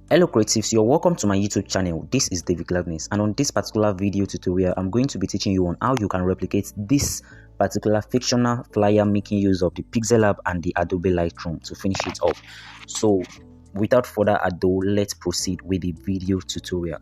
Hello creatives, you're welcome to my YouTube channel. This is David Gladness, and on this particular video tutorial I'm going to be teaching you on how you can replicate this particular fictional flyer making use of the Pixellab and the Adobe Lightroom to finish it off. So without further ado, let's proceed with the video tutorial.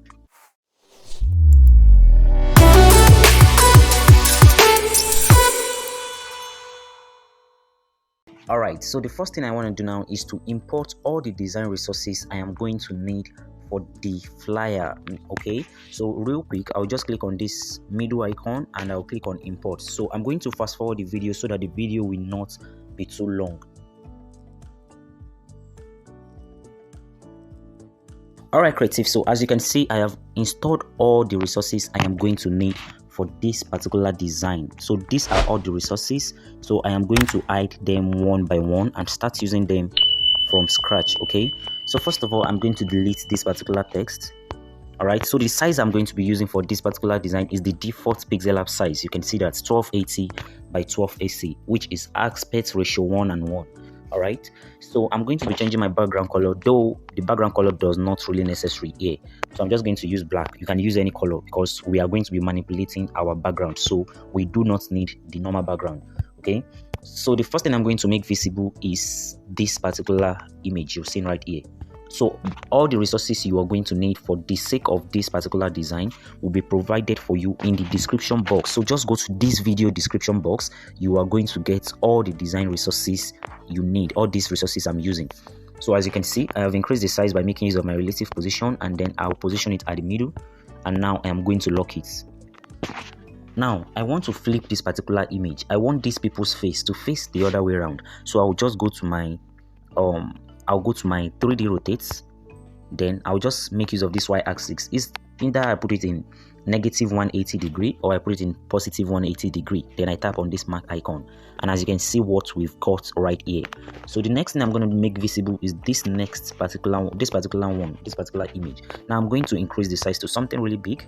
Alright, so the first thing I want to do now is to import all the design resources I am going to need for the flyer. Okay, so real quick, I'll just click on this middle icon and I'll click on import. So I'm going to fast forward the video so that the video will not be too long. Alright creative, so as you can see, I have installed all the resources I am going to need for this particular design. So these are all the resources, so I am going to hide them one by one and start using them from scratch. Okay, so first of all I'm going to delete this particular text. Alright, so the size I'm going to be using for this particular design is the default Pixellab size. You can see that 1280 by 1280, which is aspect ratio 1 and 1. Alright, so I'm going to be changing my background color, though the background color does not really necessary here. So I'm just going to use black. You can use any color because we are going to be manipulating our background, so we do not need the normal background. Okay, so the first thing I'm going to make visible is this particular image you're seeing right here. So all the resources you are going to need for the sake of this particular design will be provided for you in the description box. So just go to this video description box. You are going to get all the design resources you need, all these resources I'm using. So as you can see, I have increased the size by making use of my relative position, and then I'll position it at the middle, and now I am going to lock it. Now I want to flip this particular image. I want these people's face to face the other way around. So I'll just go to my 3D rotates, then I'll just make use of this y-axis. Is either I put it in negative 180 degree or I put it in positive 180 degree. Then I tap on this mark icon, and as you can see what we've got right here. So the next thing I'm going to make visible is this particular image. Now I'm going to increase the size to something really big.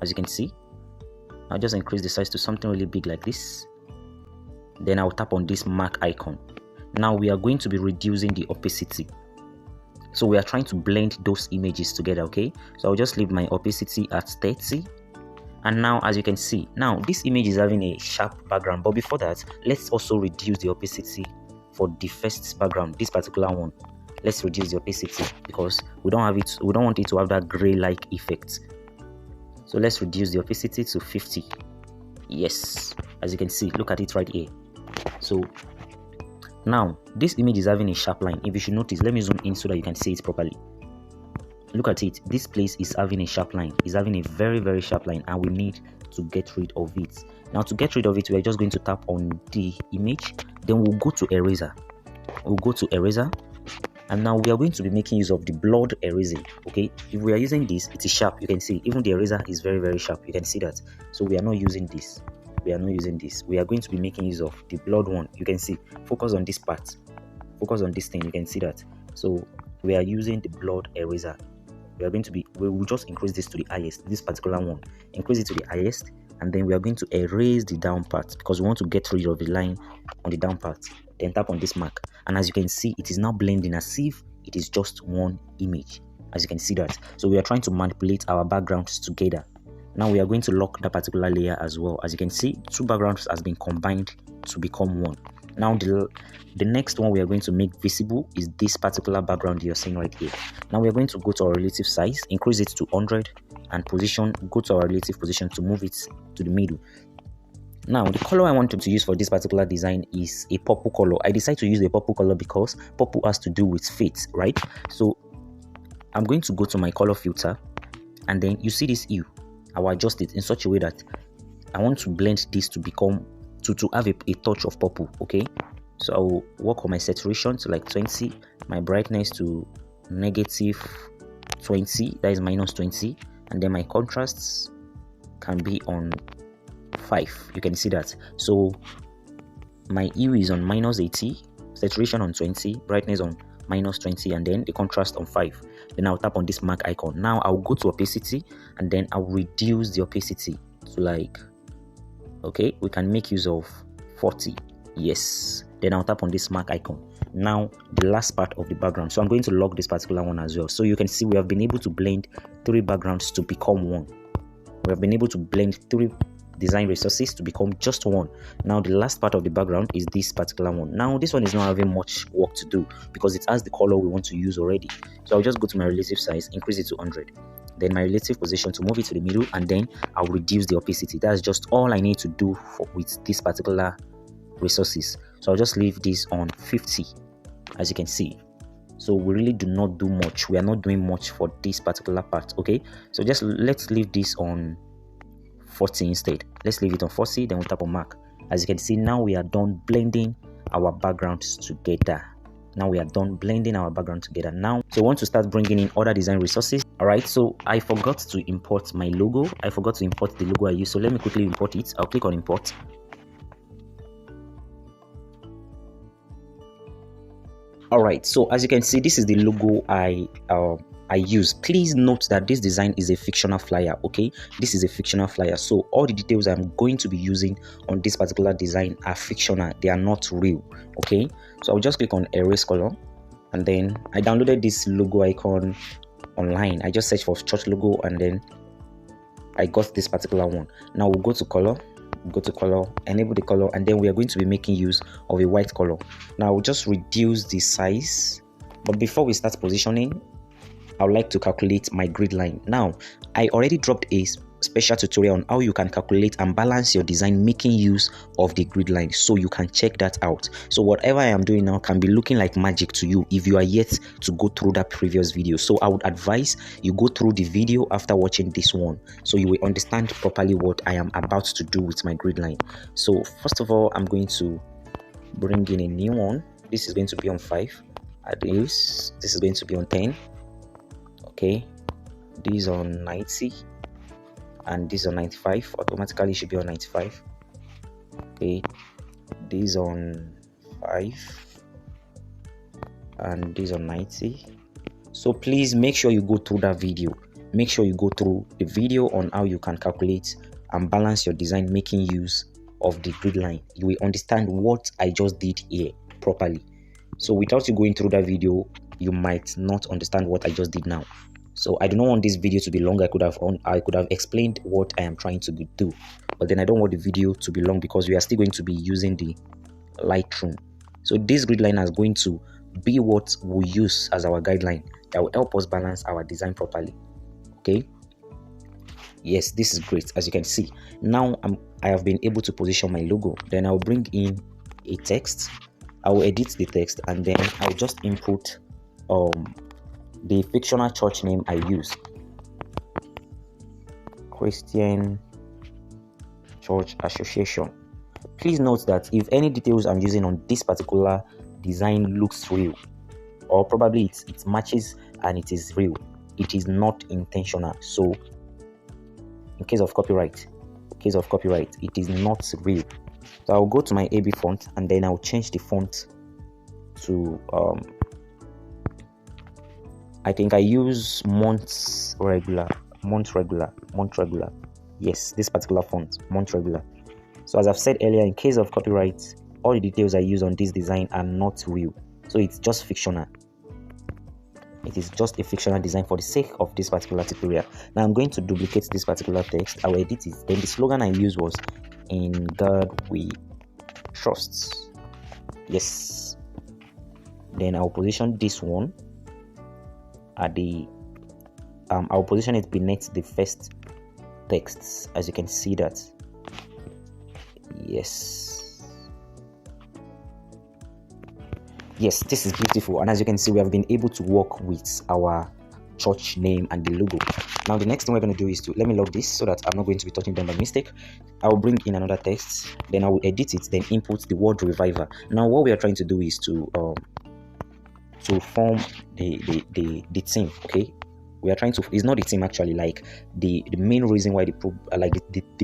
As you can see, I'll just increase the size to something really big like this. Then I'll tap on this mark icon. Now we are going to be reducing the opacity. So we are trying to blend those images together. Okay, so I'll just leave my opacity at 30. And now as you can see, now this image is having a sharp background, but before that, let's also reduce the opacity for the first background, this particular one. Let's reduce the opacity because we don't want it to have that gray-like effect. So let's reduce the opacity to 50. Yes, as you can see, look at it right here. So now this image is having a sharp line. If you should notice, let me zoom in so that you can see it properly. Look at it, this place is having a sharp line. It's having a very sharp line, and we need to get rid of it. Now to get rid of it, we are just going to tap on the image, then we'll go to eraser. And now we are going to be making use of the blurred erasing. Okay, if we are using this, it is sharp. You can see even the eraser is very sharp. You can see that. So we are not using this. We are going to be making use of the blurred one. You can see, focus on this part, focus on this thing. You can see that. So we are using the blurred eraser. We will just increase this to the highest, this particular one, increase it to the highest, and then we are going to erase the down part because we want to get rid of the line on the down part. Then tap on this mark, and as you can see, it is now blending as if it is just one image. As you can see that. So we are trying to manipulate our backgrounds together. Now we are going to lock that particular layer as well. As you can see, two backgrounds has been combined to become one. Now the next one we are going to make visible is this particular background you're seeing right here. Now we are going to go to our relative size, increase it to 100, and go to our relative position to move it to the middle. Now the color I wanted to use for this particular design is a purple color. I decided to use a purple color because purple has to do with fate, right? So I'm going to go to my color filter, and then you see this hue. I will adjust it in such a way that I want to blend this to become to have a touch of purple. Okay, so I will work on my saturation to like 20, my brightness to negative 20, that is minus 20, and then my contrasts can be on 5. You can see that. So my hue is on minus 80, saturation on 20, brightness on minus 20, and then the contrast on 5. Then I'll tap on this mark icon. Now I'll go to opacity, and then I'll reduce the opacity to like, okay, we can make use of 40. Yes, Then I'll tap on this mark icon. Now the last part of the background, so I'm going to lock this particular one as well. So you can see we have been able to blend 3 backgrounds to become one. We have been able to blend 3 design resources to become just one. Now the last part of the background is this particular one. Now this one is not having much work to do because it has the color we want to use already. So I'll just go to my relative size, increase it to 100, then my relative position to move it to the middle, and then I'll reduce the opacity. That's just all I need to do with this particular resources. So I'll just leave this on 50, as you can see. So we really do not do much. We are not doing much for this particular part. Okay, so just let's leave this on 40 instead. Let's leave it on 40, then we'll tap on mark. As you can see, now we are done blending our backgrounds together. Now we are done blending our background together. Now, so we want to start bringing in other design resources. All right, so I forgot to import my logo. I forgot to import the logo I use. So let me quickly import it. I'll click on import. All right, so as you can see, this is the logo I use. Please note that this design is a fictional flyer. Okay, this is a fictional flyer, so all the details I'm going to be using on this particular design are fictional. They are not real. Okay, so I'll just click on erase color, and then I downloaded this logo icon online. I just searched for church logo, and then I got this particular one. Now we'll go to color, enable the color, and then we are going to be making use of a white color. Now we'll just reduce the size, but before we start positioning, I would like to calculate my grid line. Now I already dropped a special tutorial on how you can calculate and balance your design making use of the grid line, so you can check that out. So whatever I am doing now can be looking like magic to you if you are yet to go through that previous video. So I would advise you go through the video after watching this one, so you will understand properly what I am about to do with my grid line. So first of all, I'm going to bring in a new one. This is going to be on 5. This is going to be on 10. Okay, this on 90, and this on 95. Automatically should be on 95. Okay, this on 5, and this on 90. So please make sure you go through that video. Make sure you go through the video on how you can calculate and balance your design making use of the grid line. You will understand what I just did here properly. So without you going through that video, you might not understand what I just did now. So I do not want this video to be long. I could have explained what I am trying to do, but then I don't want the video to be long because we are still going to be using the Lightroom. So this grid line is going to be what we use as our guideline that will help us balance our design properly. Okay, yes, this is great. As you can see, now I have been able to position my logo. Then I'll bring in a text. I will edit the text, and then I'll just input the fictional church name I use, Christian Church Association. Please note that if any details I'm using on this particular design looks real, or probably it matches and it is real, it is not intentional. So in case of copyright, it is not real. So I'll go to my AB font, and then I'll change the font to I think I use Mont Regular. Yes, this particular font, Mont Regular. So as I've said earlier, in case of copyright, all the details I use on this design are not real. So it's just fictional. It is just a fictional design for the sake of this particular tutorial. Now I'm going to duplicate this particular text. I will edit it. Then the slogan I used was "In God We Trust." Yes. Then I'll position this one at the I'll position it beneath the first texts, as you can see that. Yes, this is beautiful, and as you can see, we have been able to work with our church name and the logo. Now the next thing we're going to do is to let me log this so that I'm not going to be touching them by mistake. I will bring in another text, then I will edit it, then input the word reviver. Now what we are trying to do is to form the theme. Okay, we are trying to, it's not the theme actually, like the main reason why the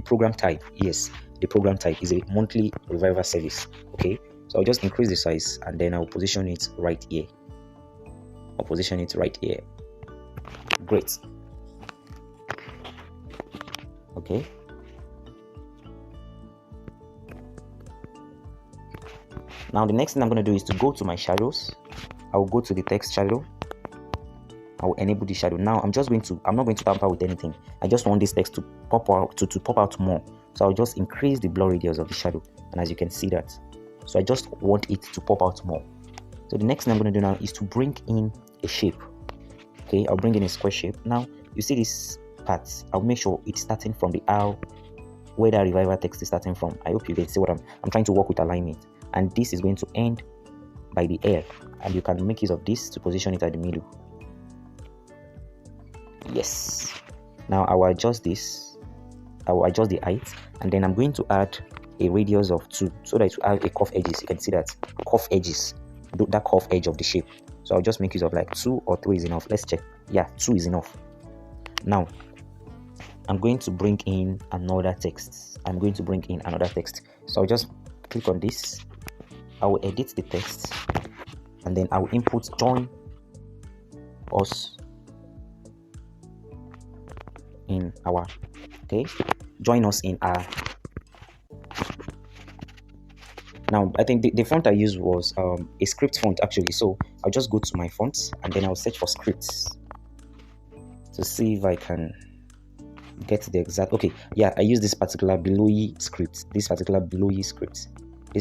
program type. Yes, the program type is a monthly reviver service. Okay, so I'll just increase the size, and then I'll position it right here. Great. Okay, Now the next thing I'm going to do is to go to my shadows. I'll go to the text shadow. I'll enable the shadow. Now I'm not going to tamper with anything. I just want this text to pop out to pop out more. So I'll just increase the blur radius of the shadow, and as you can see that. So I just want it to pop out more. So the next thing I'm going to do now is to bring in a shape. Okay, I'll bring in a square shape. Now you see this part. I'll make sure it's starting from the R where the reviver text is starting from. I hope you can see what I'm trying to work with alignment, and this is going to end by the air, and you can make use of this to position it at the middle. Yes. Now I will adjust this. I will adjust the height, and then I'm going to add a radius of 2 so that it will have a curved edges. You can see that curved edges, that curved edge of the shape. So I'll just make use of like 2 or 3 is enough. Let's check. Yeah, 2 is enough. Now I'm going to bring in another text. So I'll just click on this. I will edit the text, and then I will input join us in our Now I think the font I used was a script font actually, so I'll just go to my fonts, and then I'll search for scripts to see if I can get the exact. Okay, yeah, I use this particular Belowy script. This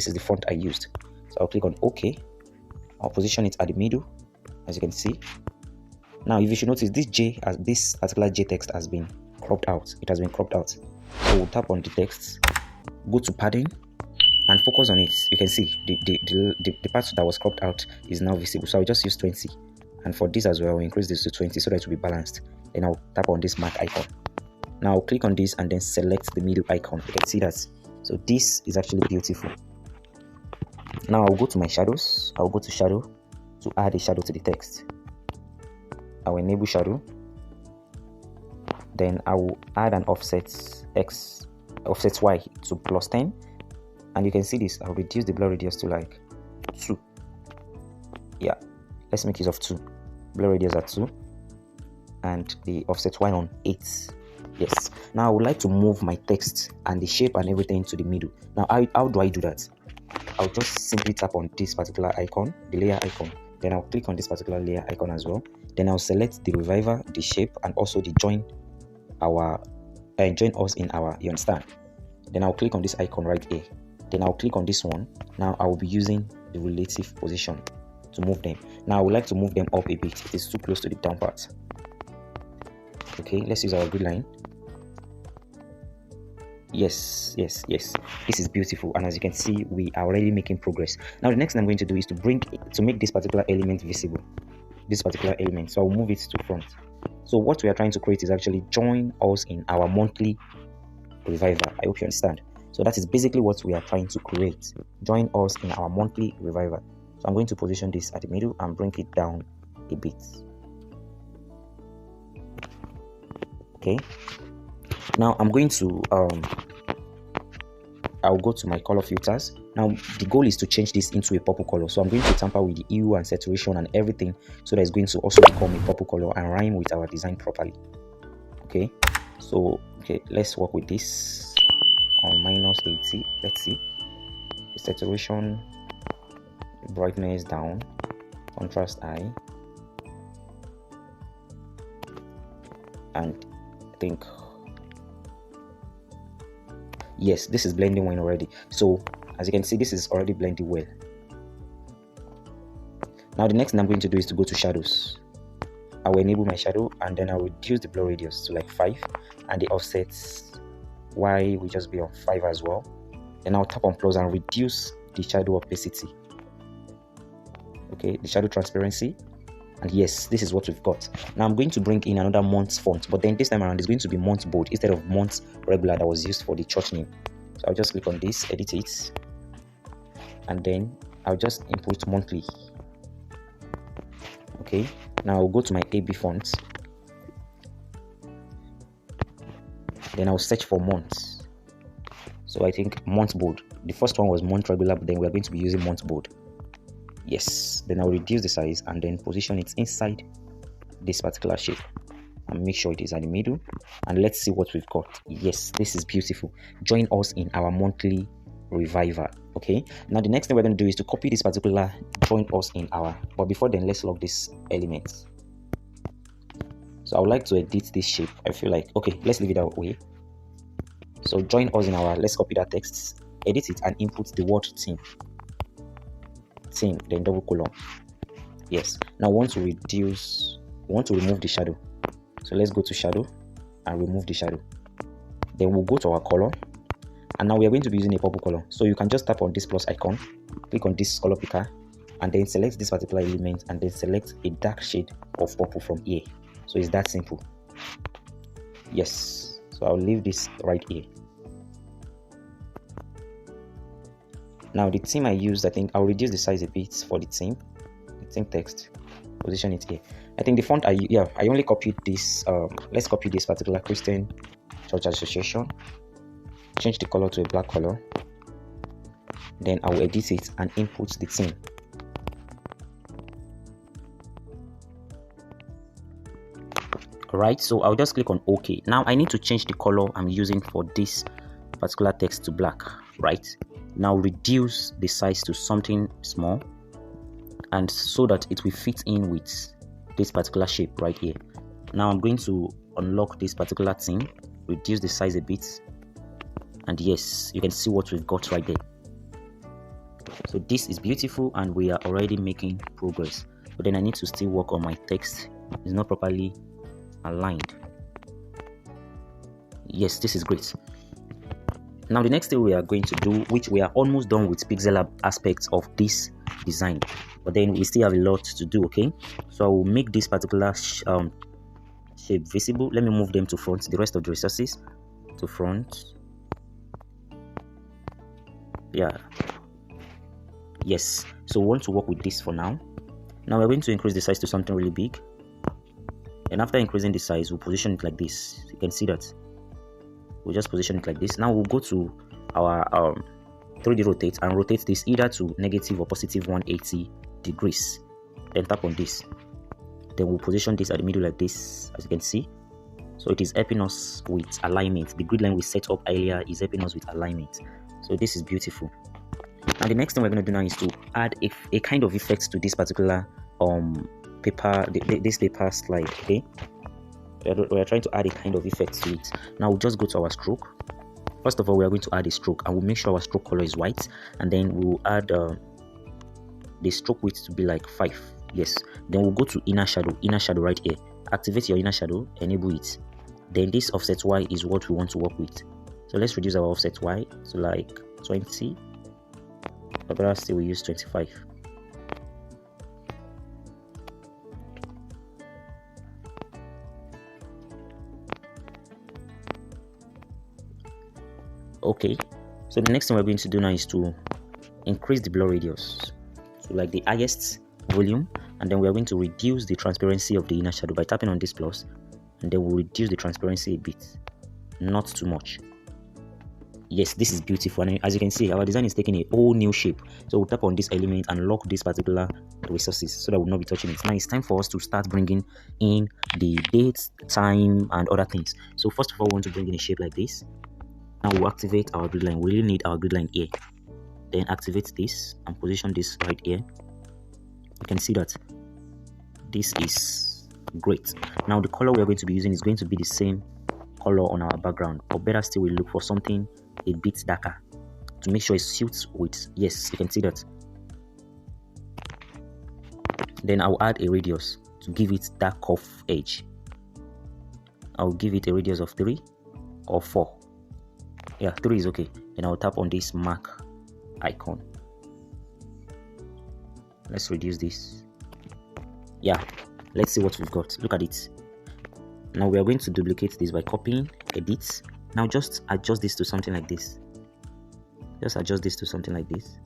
is the font I used. So I'll click on OK. I'll position it at the middle, as you can see. Now if you should notice, this particular J text has been cropped out. It has been cropped out. So we'll tap on the text, go to padding, and focus on it. You can see the part that was cropped out is now visible. So I'll just use 20, and for this as well, I'll increase this to 20 so that it will be balanced. Then I'll tap on this mark icon. Now I'll click on this and then select the middle icon. You can see that. So this is actually beautiful. Now I'll go to my shadows. I'll go to shadow to add a shadow to the text. I'll enable shadow. Then I will add an offset Y to +10, and you can see this. I'll reduce the blur radius to like 2. Yeah, let's make use of 2. Blur radius at 2, and the offset Y on 8. Yes. Now I would like to move my text and the shape and everything to the middle. Now how do I do that? I'll just simply tap on this particular icon, the layer icon. Then I'll click on this particular layer icon as well. Then I'll select the reviver, the shape, and also the join us in our, you understand? Then I'll click on this icon right here. Then I'll click on this one. Now I will be using the relative position to move them. Now I would like to move them up a bit. It is too close to the down part. Okay, let's use our grid line. Yes, this is beautiful, and as you can see, we are already making progress. Now the next thing I'm going to do is to make this particular element visible, so I'll move it to front. So what we are trying to create is actually join us in our monthly reviver. I hope you understand. So that is basically what we are trying to create, join us in our monthly reviver. So I'm going to position this at the middle and bring it down a bit. Okay, now I'm going to I'll go to my color filters. Now the goal is to change this into a purple color, so I'm going to tamper with the hue and saturation and everything, so that it's going to also become a purple color and rhyme with our design properly. Okay, so let's work with this on -80. Let's see, the saturation, brightness down, contrast high, and I think yes, this is blending well already. So as you can see, this is already blending well. Now the next thing I'm going to do is to go to shadows. I will enable my shadow, and then I will reduce the blur radius to like 5, and the offsets Y will just be on 5 as well. Then I'll tap on plus and reduce the shadow opacity. Okay, the shadow transparency. And yes, this is what we've got. Now I'm going to bring in another month's font, but then this time around it's going to be month bold instead of month regular that was used for the church name. So I'll just click on this, edit it, and then I'll just input monthly. Okay, now I'll go to my AB font. Then I'll search for months. So I think month bold. The first one was month regular, but then we're going to be using month bold. Yes, then I'll reduce the size and then position it inside this particular shape and make sure it is at the middle, and let's see what we've got. Yes, this is beautiful. Join us in our monthly reviver. Okay, now the next thing we're going to do is to copy this particular join us in our, but before then let's log this element. So I would like to edit this shape. I feel like, okay, let's leave it that way. So join us in our, let's copy that text, edit it, and input the word team, then double colon. Yes, now we want to remove the shadow. So let's go to shadow and remove the shadow. Then we'll go to our color, and now we are going to be using a purple color. So you can just tap on this plus icon, click on this color picker, and then select this particular element, and then select a dark shade of purple from here. So it's that simple. Yes, so I'll leave this right here. Now the theme I used, I think I'll reduce the size a bit for the theme text, position it here. I think the font I only copied this. Let's copy this particular Christian Church Association, change the color to a black color, then I will edit it and input the theme. Right, so I'll just click on OK. Now I need to change the color I'm using for this particular text to black. Right, now reduce the size to something small, and so that it will fit in with this particular shape right here. Now I'm going to unlock this particular thing, reduce the size a bit, and yes, you can see what we've got right there. So this is beautiful and we are already making progress, but then I need to still work on my text. It's not properly aligned. Yes, this is great. Now the next thing we are going to do, which we are almost done with Pixellab aspects of this design, but then we still have a lot to do. Okay, so I will make this particular shape visible. Let me move them to front, the rest of the resources to front. Yeah, yes, so we want to work with this for now. Now we're going to increase the size to something really big, and after increasing the size, we'll position it like this. You can see that we'll just position it like this. Now we'll go to our 3D rotate and rotate this either to negative or positive 180 degrees. Then tap on this. Then we'll position this at the middle like this, as you can see. So it is helping us with alignment. The grid line we set up earlier is helping us with alignment. So this is beautiful. Now the next thing we're going to do now is to add a kind of effect to this particular paper, this paper slide. Okay, we are trying to add a kind of effect to it. Now we'll just go to our stroke. First of all, we are going to add a stroke, and we'll make sure our stroke color is white, and then we'll add the stroke width to be like 5. Yes, then we'll go to inner shadow right here. Activate your inner shadow, enable it. Then this offset Y is what we want to work with. So let's reduce our offset Y to like 20, but better still we use 25. Okay, so the next thing we're going to do now is to increase the blur radius to like the highest volume, and then we're going to reduce the transparency of the inner shadow by tapping on this plus, and then we'll reduce the transparency a bit, not too much. Yes, this is beautiful, and as you can see, our design is taking a whole new shape. So we'll tap on this element and lock this particular resources so that we'll not be touching it. Now it's time for us to start bringing in the date, time, and other things. So first of all, we want to bring in a shape like this. Now we'll activate our grid line. We really need our grid line here. Then activate this and position this right here. You can see that this is great. Now the color we are going to be using is going to be the same color on our background, or better still, we look for something a bit darker to make sure it suits with, yes, you can see that. Then I'll add a radius to give it that curve edge. I'll give it a radius of 3 or 4. Yeah, 3 is okay. Then I'll tap on this mark icon. Let's reduce this. Yeah, let's see what we've got. Look at it. Now we are going to duplicate this by copying, edit. Now just adjust this to something like this. Just adjust this to something like this.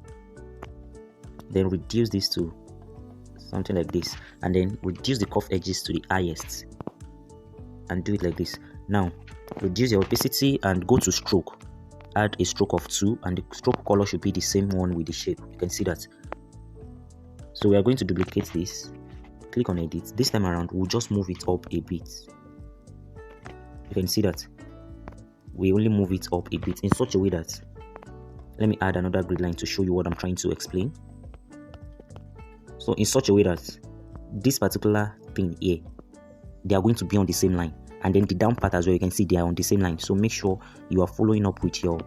Then reduce this to something like this, and then reduce the curve edges to the highest and do it like this. Now reduce your opacity and go to stroke. Add a stroke of 2, and the stroke color should be the same one with the shape. You can see that. So we are going to duplicate this. Click on edit. This time around we'll just move it up a bit. You can see that we only move it up a bit in such a way that Let me add another grid line to show you what I'm trying to explain. So in such a way that this particular thing here, they are going to be on the same line, and then the down part as well, you can see they are on the same line. So make sure you are following up with your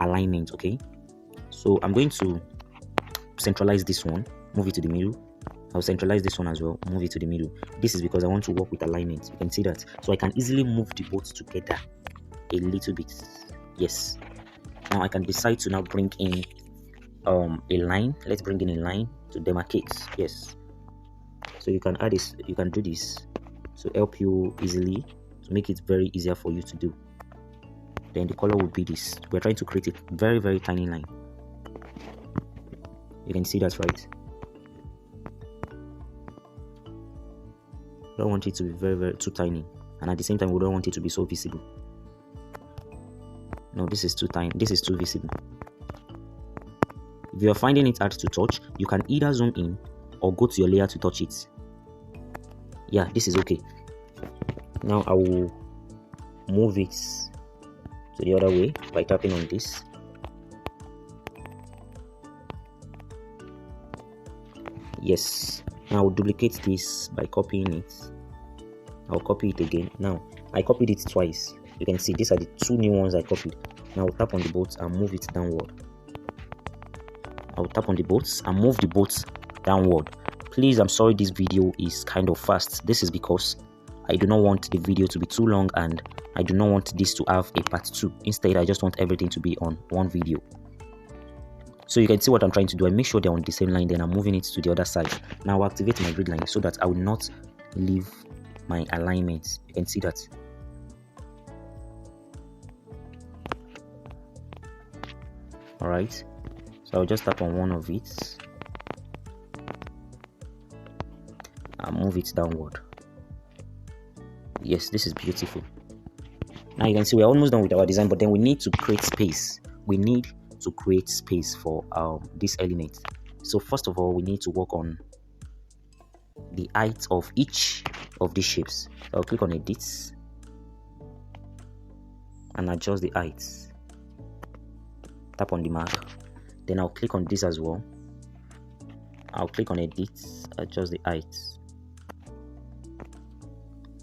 alignment. Okay, so I'm going to centralize this one, move it to the middle. I'll centralize this one as well, move it to the middle. This is because I want to work with alignment. You can see that. So I can easily move the both together a little bit. Yes. Now I can decide to now bring in a line. Let's bring in a line to demarcate. Yes. So you can add this, you can do this to help you easily, to make it very easier for you to do. Then the color would be this. We're trying to create a very, very tiny line. You can see that, right? We don't want it to be very, very too tiny, and at the same time we don't want it to be so visible. No, this is too tiny, this is too visible. If you are finding it hard to touch, you can either zoom in or go to your layer to touch it. Yeah, this is okay. Now I will move it to the other way by tapping on this. Yes. Now I'll duplicate this by copying it. I'll copy it again. Now I copied it twice. You can see these are the two new ones I copied. Now I'll tap on the boats and move it downward. I'll tap on the boats and move the boats downward. Please, I'm sorry this video is kind of fast. This is because I do not want the video to be too long, and I do not want this to have a part 2. Instead, I just want everything to be on one video. So you can see what I'm trying to do. I make sure they're on the same line, then I'm moving it to the other side. Now I'll activate my grid line so that I will not leave my alignment. You can see that. Alright, so I'll just tap on one of it and move it downward. Yes, this is beautiful. Now you can see we're almost done with our design, but then we need to create space. We need to create space for this element. So first of all, we need to work on the height of each of these shapes. So I'll click on edit and adjust the height. Tap on the mark, then I'll click on this as well. I'll click on edit, adjust the height.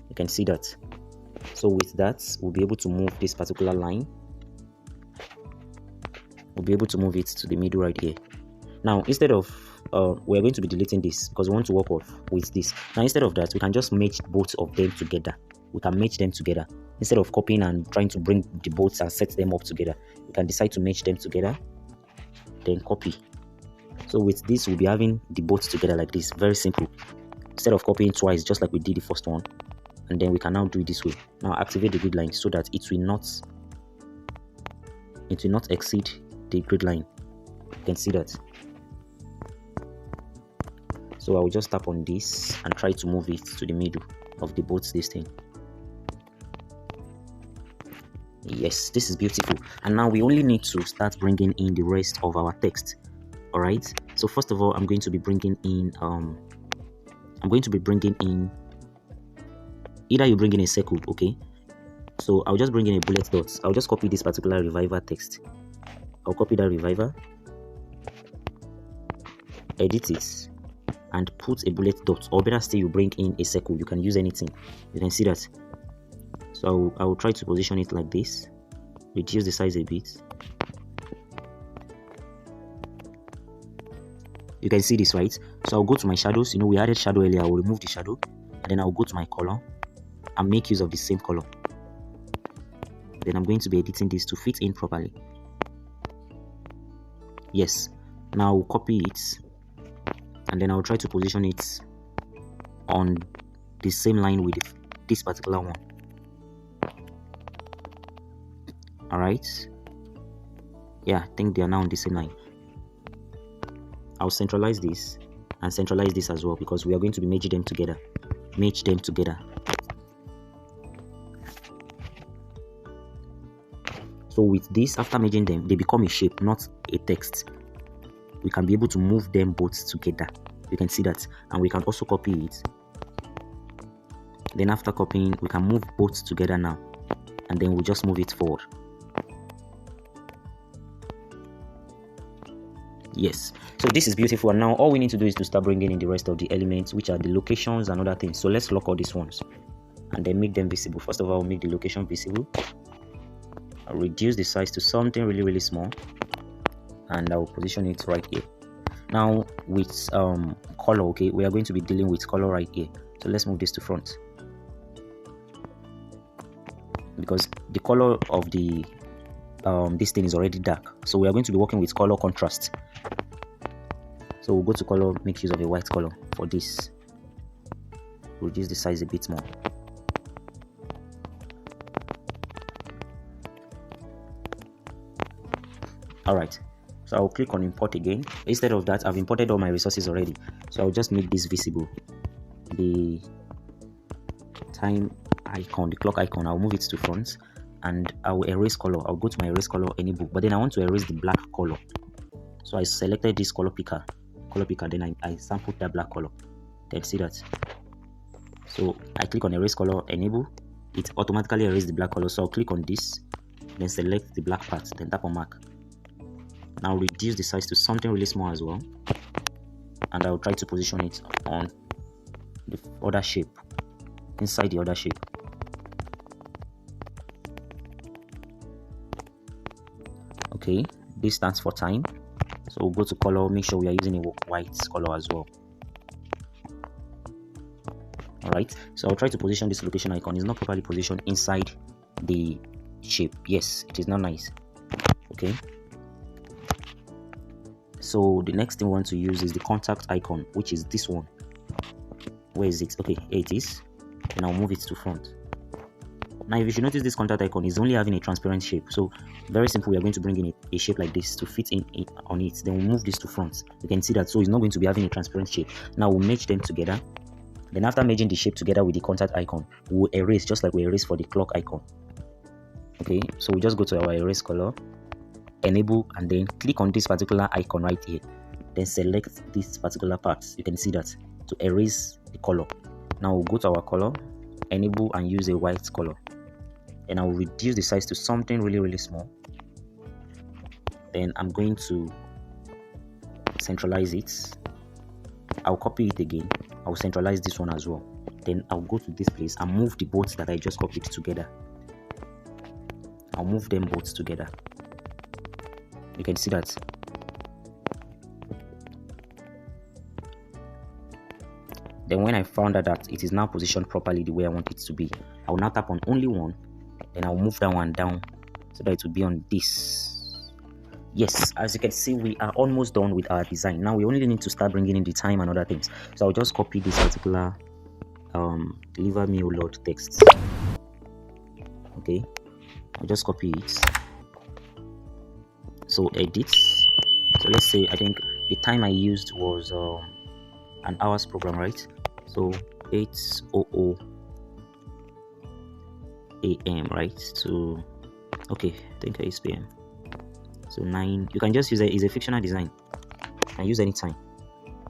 You can see that. So with that, we'll be able to move this particular line. We'll be able to move it to the middle right here. Now instead of we're going to be deleting this because we want to work with this. Now instead of that, we can just merge both of them together. We can merge them together instead of copying and trying to bring the boats and set them up together. We can decide to merge them together, then copy. So with this, we'll be having the boats together like this. Very simple. Instead of copying twice, just like we did the first one, and then we can now do it this way. Now activate the grid line so that it will not exceed the grid line. You can see that. So I will just tap on this and try to move it to the middle of the boats this thing. Yes, this is beautiful. And now we only need to start bringing in the rest of our text. All right, so first of all, I'm going to be bringing in either you bring in a circle, okay? So I'll just bring in a bullet dot. I'll just copy this particular reviver text. I'll copy that reviver, edit it, and put a bullet dot, or better still, you bring in a circle. You can use anything. You can see that. So I will try to position it like this, reduce the size a bit. You can see this, right? So I'll go to my shadows. You know, we added shadow earlier. I will remove the shadow, and then I'll go to my color and make use of the same color. Then I'm going to be editing this to fit in properly. Yes. Now I'll copy it, and then I'll try to position it on the same line with this particular one. Alright, yeah, I think they are now on the same line. I'll centralize this and centralize this as well, because we are going to be merging them together. Merge them together. So with this, after merging them, they become a shape, not a text. We can be able to move them both together. You can see that, and we can also copy it. Then after copying, we can move both together now, and then we'll just move it forward. Yes, so this is beautiful, and now all we need to do is to start bringing in the rest of the elements, which are the locations and other things. So let's lock all these ones and then make them visible. First of all, I'll make the location visible. I'll reduce the size to something really small, and I'll position it right here. Now with color, okay, we are going to be dealing with color right here. So let's move this to front, because the color of the this thing is already dark, so we are going to be working with color contrast. So we'll go to color, make use of a white color for this, reduce the size a bit more. Alright, so I'll click on import again. Instead of that, I've imported all my resources already, so I'll just make this visible. The time icon, the clock icon, I'll move it to front, and I will erase color. I'll go to my erase color enable, but then I want to erase the black color. So I selected this color picker, then I sampled that black color. Then see that. So I click on erase color enable, it automatically erases the black color. So I'll click on this, then select the black part, then tap on mark. Now reduce the size to something really small as well, and I'll try to position it on the other shape, inside the other shape. Okay, this stands for time, so we'll go to color, make sure we are using a white color as well. Alright, so I'll try to position this location icon. It's not properly positioned inside the shape. Yes, it is not nice. Okay, so the next thing we want to use is the contact icon, which is this one. Where is it? Okay, here it is. And I'll move it to front. Now if you should notice, this contact icon is only having a transparent shape, so very simple. We are going to bring in a shape like this to fit in on it. Then we'll move this to front. You can see that, so it's not going to be having a transparent shape. Now we'll merge them together. Then after merging the shape together with the contact icon, we'll erase just like we erase for the clock icon. Okay, so we just go to our erase color, enable, and then click on this particular icon right here. Then select this particular part. You can see that, to erase the color. Now we'll go to our color, enable, and use a white color. And I'll reduce the size to something really small. Then I'm going to centralize it. I'll copy it again. I'll centralize this one as well. Then I'll go to this place and move the both that I just copied together. I'll move them both together. You can see that. Then when I found out that it is now positioned properly the way I want it to be, I will now tap on only one. Then I'll move that one down so that it will be on this. Yes, as you can see, we are almost done with our design. Now we only need to start bringing in the time and other things. So I'll just copy this particular deliver me, O Lord text. Okay, I'll just copy it. So edit. So let's say I think the time I used was an hour's program, right? So 8:00 a.m. right? So okay, I think 8 p.m. So 9. You can just use it's a fictional design. You can use any time.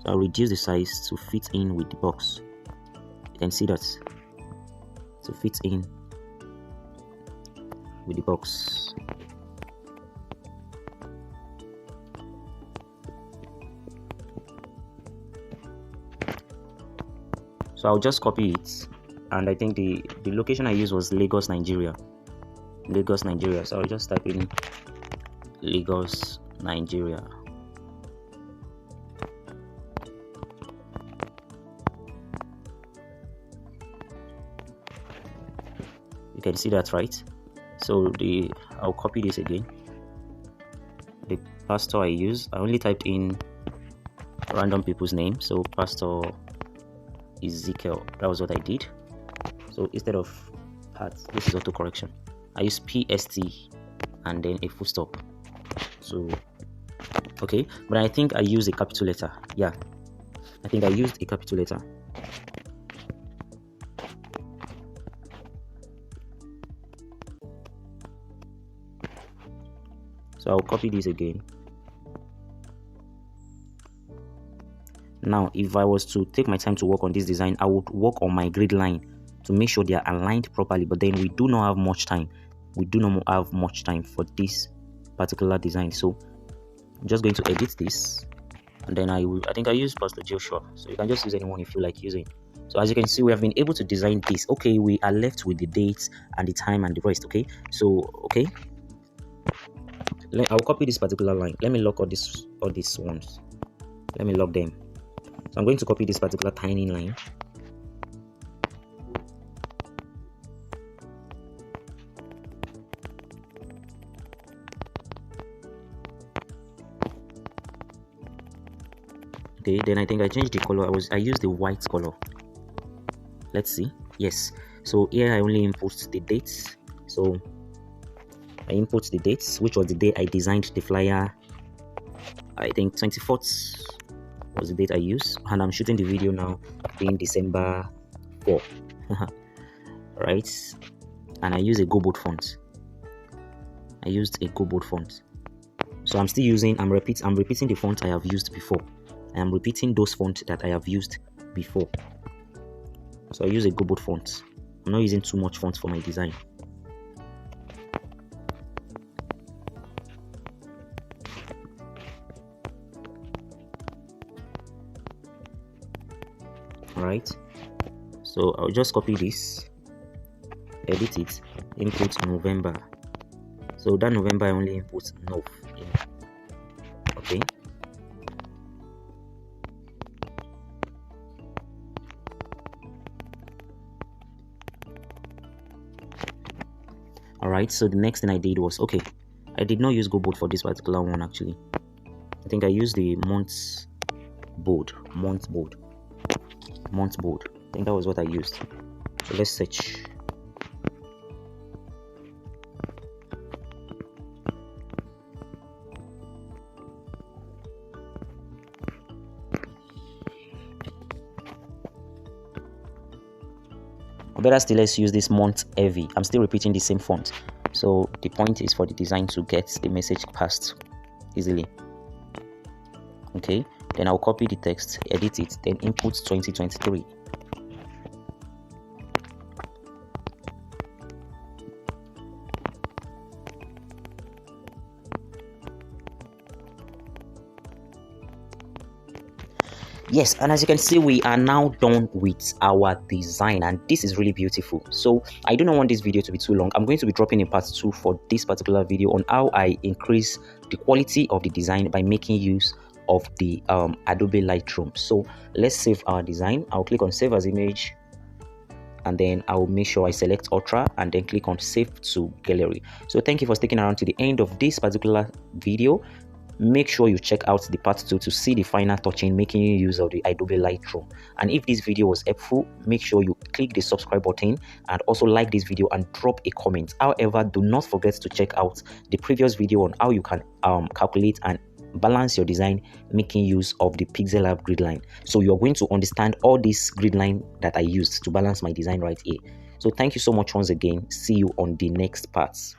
So I'll reduce the size to fit in with the box. You can see that, to fit in with the box. So I'll just copy it, and I think the location I used was Lagos, Nigeria. So I'll just type in Lagos, Nigeria. You can see that, right? So I'll copy this again. The pastor I use, I only typed in random people's name. So Pastor Ezekiel, that was what I did. So instead of part, this is auto correction. I use PST and then a full stop. So okay, but I think I used a capital letter. Yeah, I think I used a capital letter. So I'll copy this again. Now if I was to take my time to work on this design, I would work on my grid line to make sure they are aligned properly, but then we do not have much time. For this particular design. So I'm just going to edit this, and then I think I use Pastor Joshua, so you can just use anyone you feel like using. So as you can see, we have been able to design this. Okay, we are left with the dates and the time and the rest. Okay, so okay, I'll copy this particular line. Let me lock all these ones. Let me lock them. So I'm going to copy this particular tiny line. Okay, then I think I changed the color. I used the white color. Let's see. Yes, so here I only input the dates. So I input the dates, which was the day I designed the flyer. I think 24th was the date I used, and I'm shooting the video now in December 4. Right, and I use a Go Bold font. I used a Go Bold font. So I'm repeating the font I have used before. I am repeating those fonts that I have used before. So I use a Go Bold font. I'm not using too much font for my design. Alright, so I'll just copy this, edit it, input November. So that November I only input Nov in. Okay. Alright, so the next thing I did was, okay, I did not use Go Bold for this particular one actually. I think I used the month bold. I think that was what I used. So let's search. Or better still, let's use this month heavy. I'm still repeating the same font. So the point is for the design to get the message passed easily. Okay, then I'll copy the text, edit it, then input 2023. Yes, and as you can see, we are now done with our design, and this is really beautiful. So I do not want this video to be too long. I'm going to be dropping a part 2 for this particular video on how I increase the quality of the design by making use of the Adobe Lightroom. So let's save our design. I'll click on save as image, and then I'll make sure I select Ultra and then click on save to gallery. So thank you for sticking around to the end of this particular video. Make sure you check out the part 2 to see the final touching making use of the Adobe Lightroom. And if this video was helpful, make sure you click the subscribe button and also like this video and drop a comment. However, do not forget to check out the previous video on how you can calculate and balance your design making use of the Pixellab grid line. So you're going to understand all this grid line that I used to balance my design right here. So thank you so much once again. See you on the next parts.